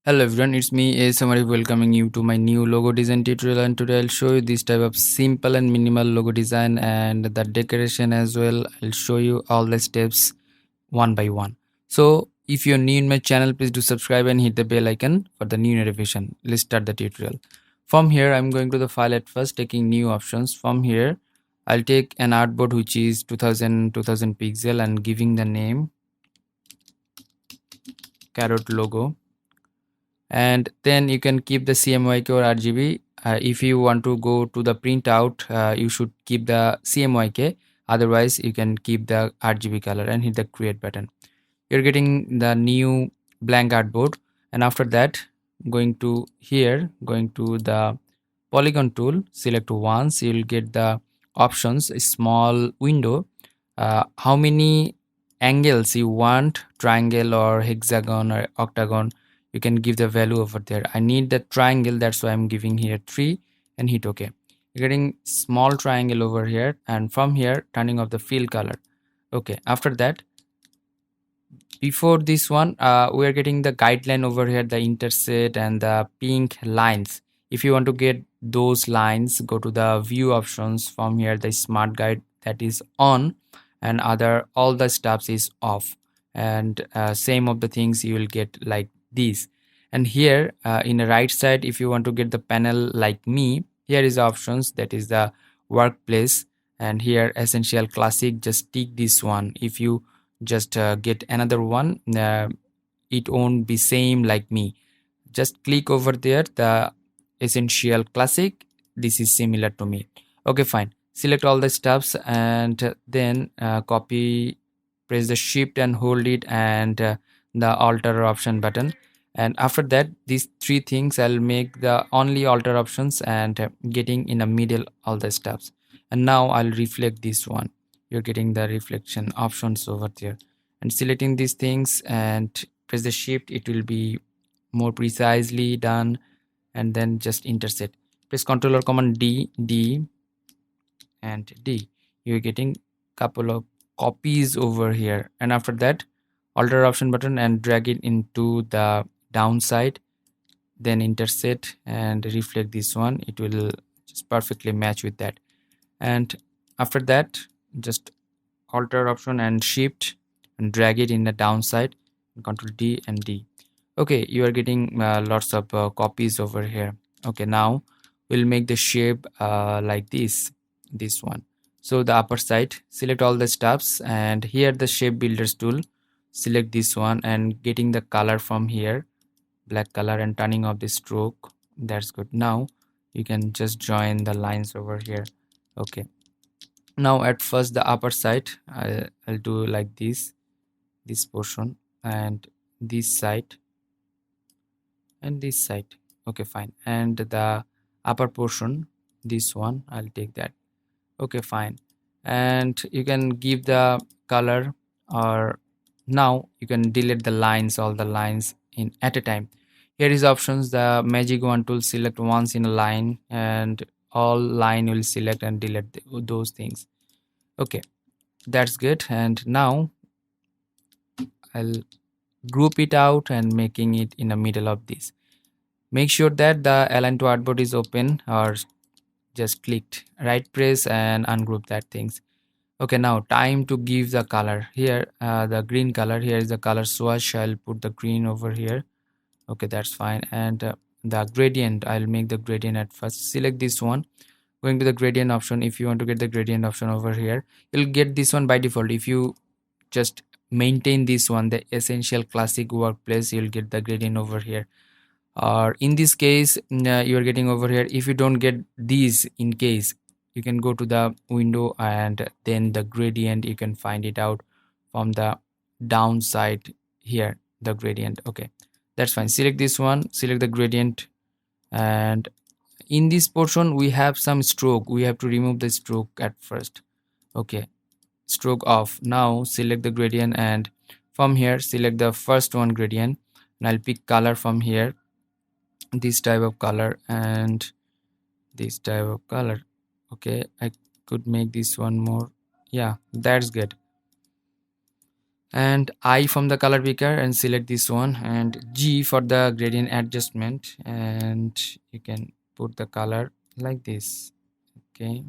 Hello everyone, it's me ASM Arif welcoming you to my new logo design tutorial, and today I'll show you this type of simple and minimal logo design and the decoration as well. I'll show you all the steps one by one. So if you're new in my channel, please do subscribe and hit the bell icon for the new notification. Let's start the tutorial. From here, I'm going to the file at first, taking new options. From here, I'll take an artboard which is 2000 pixel and giving the name carrot logo, and then you can keep the CMYK or RGB. If you want to go to the printout, you should keep the CMYK, otherwise you can keep the RGB color and hit the create button. You're getting the new blank artboard, and after that going to here, going to the polygon tool, select once, you'll get the options, a small window, how many angles you want, triangle or hexagon or octagon. You can give the value over there. I need the triangle, that's why I'm giving here 3 and hit OK. You're getting small triangle over here, and from here turning off the fill color. Okay, after that, before this one, we are getting the guideline over here, the intersect and the pink lines. If you want to get those lines, go to the view options. From here, the smart guide, that is on, and other all the stuffs is off, and same of the things you will get like these. And here in the right side, if you want to get the panel like me, here is the options, that is the workplace, and here essential classic, just tick this one. If you just get another one, it won't be same like me. Just click over there, the essential classic, this is similar to me. Okay, fine, select all the stuffs, and then copy, press the shift and hold it, and the alter option button, and after that these three things I'll make the only alter options, and getting in the middle all the stuffs. And now I'll reflect this one. You're getting the reflection options over there, and selecting these things and press the shift, it will be more precisely done. And then just intersect, press Ctrl or Command D and D. You're getting couple of copies over here, and after that alter option button and drag it into the downside, then intersect and reflect this one, it will just perfectly match with that. And after that, just alter option and shift and drag it in the downside, Control D and D. Okay, you are getting lots of copies over here. Okay, now we'll make the shape like this one. So the upper side, select all the stuffs, and here the shape builders tool, select this one and getting the color from here, black color, and turning off the stroke. That's good. Now you can just join the lines over here. Okay, now at first the upper side, I'll do like this portion, and this side, and this side. Okay, fine. And the upper portion, this one, I'll take that. Okay, fine. And you can give the color, or now you can delete the lines, all the lines in at a time. Here is options, the magic wand tool, select once in a line, and all line will select and delete those things. Okay, that's good. And now I'll group it out and making it in the middle of this. Make sure that the align to artboard is open, or just clicked right press and ungroup that things. Okay, now time to give the color. Here the green color, here is the color swatch, I'll put the green over here. Okay, that's fine. And the gradient, I'll make the gradient at first. Select this one, going to the gradient option. If you want to get the gradient option over here, you'll get this one by default. If you just maintain this one, the essential classic workplace, you'll get the gradient over here. Or in this case, you are getting over here. If you don't get these, in case, you can go to the window, and then the gradient, you can find it out from the downside here, the gradient. Okay, that's fine. Select this one, select the gradient, and in this portion we have some stroke. We have to remove the stroke at first. Okay, stroke off. Now select the gradient, and from here select the first one gradient, and I'll pick color from here, this type of color and this type of color. Okay, I could make this one more. Yeah, that's good. and I from the color picker and select this one, and G for the gradient adjustment, and you can put the color like this. Okay,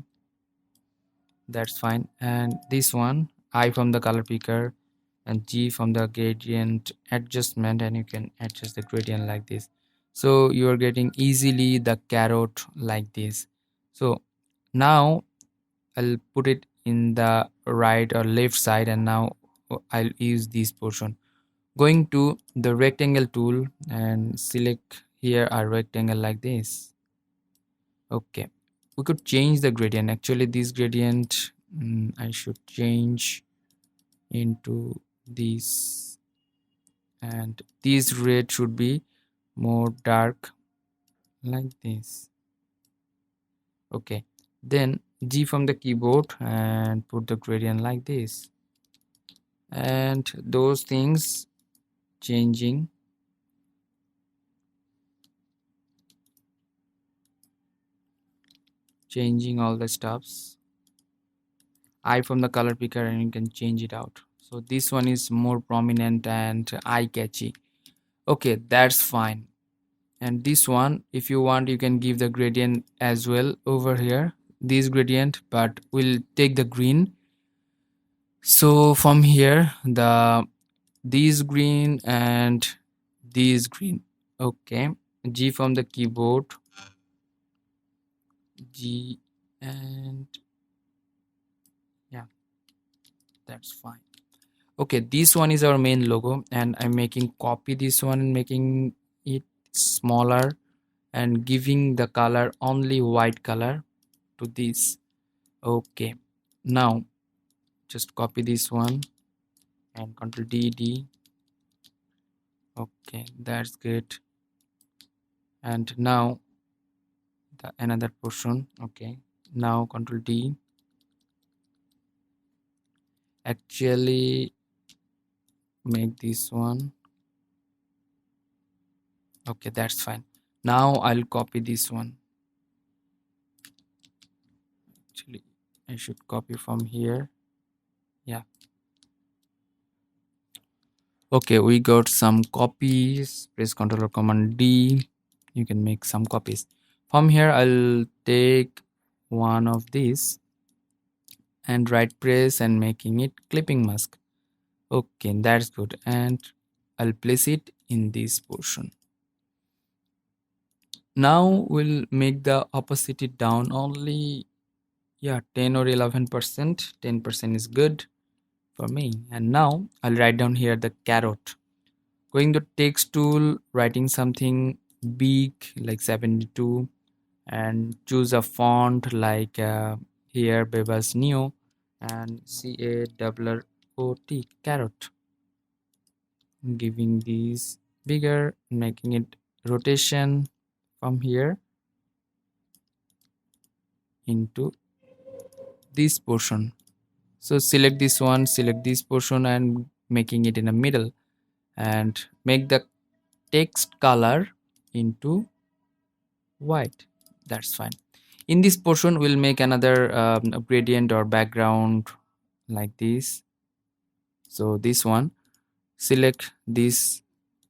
that's fine. And this one, I from the color picker and G from the gradient adjustment, and you can adjust the gradient like this. So you are getting easily the carrot like this. So now I'll put it in the right or left side, and now I'll use this portion. Going to the rectangle tool and select here a rectangle like this. Okay, we could change the gradient. Actually, this gradient I should change into this, and this red should be more dark like this. Okay, then G from the keyboard and put the gradient like this, and those things changing all the stuffs. I from the color picker, and you can change it out. So this one is more prominent and eye catchy. Okay, that's fine. And this one, if you want, you can give the gradient as well over here, this gradient, but we'll take the green. So from here, these green and these green. Okay, G from the keyboard, G, and yeah, that's fine. Okay, this one is our main logo, and I'm making copy this one and making it smaller and giving the color only white color to this. Okay, now just copy this one and Ctrl D. Okay, that's good. And now the another portion. Okay, now Ctrl D. Actually make this one. Okay, that's fine. Now I'll copy this one. Actually, I should copy from here. Yeah. Okay, we got some copies. Press Ctrl or Command D. You can make some copies. From here, I'll take one of these and right press and making it clipping mask. Okay, that's good. And I'll place it in this portion. Now we'll make the opacity down only, yeah, 10 or 11%. 10% is good for me. And now I'll write down here the carrot. Going to text tool, writing something big like 72, and choose a font like here Bebas Neo and CARROT, carrot. Giving these bigger, making it rotation from here into this portion. So select this one, select this portion, and making it in the middle, and make the text color into white. That's fine. In this portion, we'll make another gradient or background like this. So this one, select this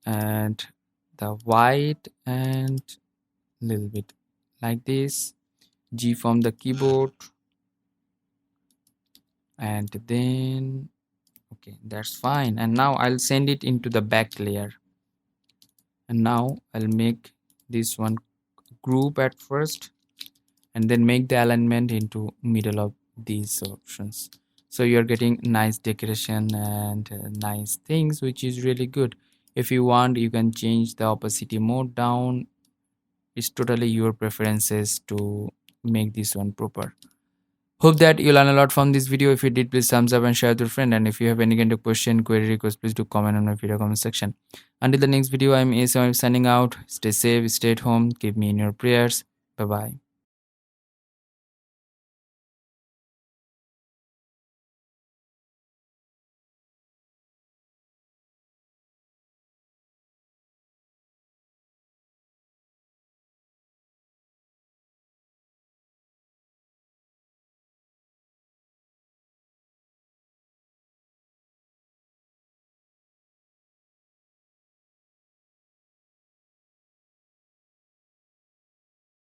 and the white and little bit like this. G from the keyboard, and then okay, that's fine. And now I'll send it into the back layer, and now I'll make this one group at first, and then make the alignment into middle of these options. So you're getting nice decoration and nice things, which is really good. If you want, you can change the opacity mode down. It's totally your preferences to make this one proper. Hope that you learn a lot from this video. If you did, please thumbs up and share with your friend. And if you have any kind of question, query, request, please do comment on my video comment section. Until the next video, I'm ASM Arif signing out. Stay safe, stay at home, keep me in your prayers. Bye bye.